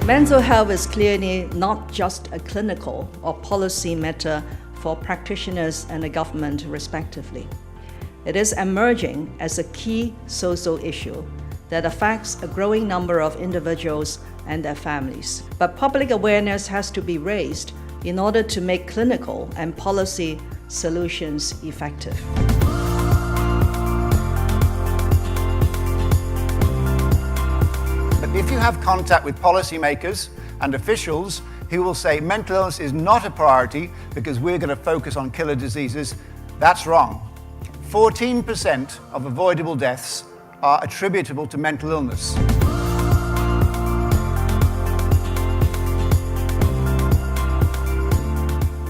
Mental health is clearly not just a clinical or policy matter for practitioners and the government respectively. It is emerging as a key social issue that affects a growing number of individuals and their families. But public awareness has to be raised in order to make clinical and policy solutions effective. But if you have contact with policymakers and officials who will say mental illness is not a priority because we're going to focus on killer diseases, that's wrong. 14% of avoidable deaths are attributable to mental illness.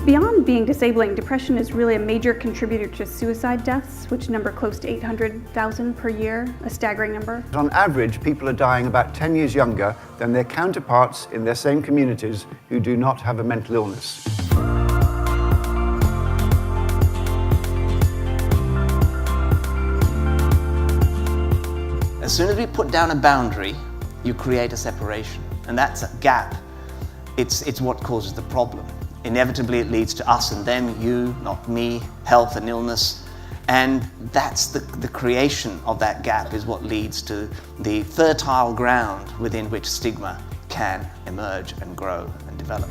Beyond being disabling, depression is really a major contributor to suicide deaths, which number close to 800,000 per year, a staggering number. On average, people are dying about 10 years younger than their counterparts in their same communities who do not have a mental illness. As soon as we put down a boundary, you create a separation, and that's a gap. It's what causes the problem. Inevitably, it leads to us and them, you, not me, health and illness. And that's the creation of that gap is what leads to the fertile ground within which stigma can emerge and grow and develop.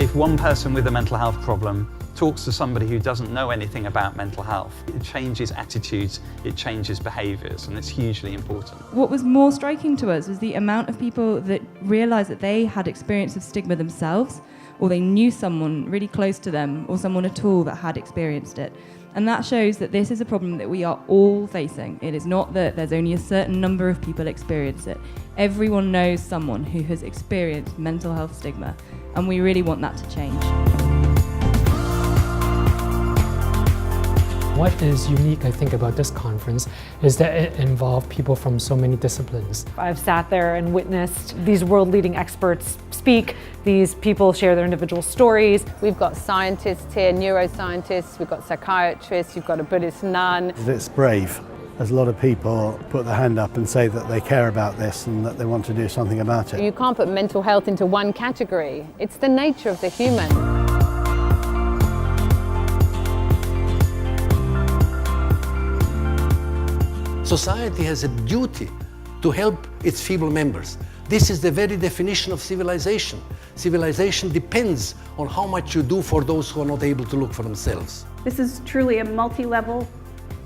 If one person with a mental health problem talks to somebody who doesn't know anything about mental health, it changes attitudes, it changes behaviours, and it's hugely important. What was more striking to us was the amount of people that realised that they had experience of stigma themselves, or they knew someone really close to them, or someone at all that had experienced it. And that shows that this is a problem that we are all facing. It is not that there's only a certain number of people experience it. Everyone knows someone who has experienced mental health stigma, and we really want that to change. What is unique, I think, about this conference is that it involved people from so many disciplines. I've sat there and witnessed these world-leading experts speak. These people share their individual stories. We've got scientists here, neuroscientists, we've got psychiatrists, you've got a Buddhist nun. It's brave. There's a lot of people put their hand up and say that they care about this and that they want to do something about it. You can't put mental health into one category. It's the nature of the human. Society has a duty to help its feeble members. This is the very definition of civilization. Civilization depends on how much you do for those who are not able to look for themselves. This is truly a multi-level,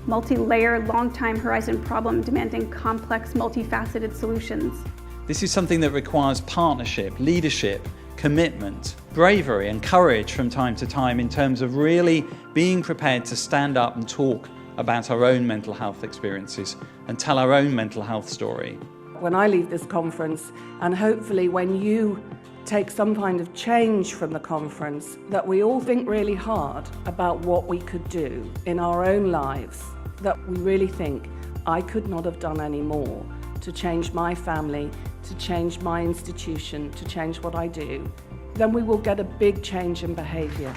multi-layered, long-time horizon problem demanding complex, multifaceted solutions. This is something that requires partnership, leadership, commitment, bravery and courage from time to time in terms of really being prepared to stand up and talk about our own mental health experiences and tell our own mental health story. When I leave this conference, and hopefully when you take some kind of change from the conference, that we all think really hard about what we could do in our own lives, that we really think, I could not have done any more to change my family, to change my institution, to change what I do, then we will get a big change in behaviour.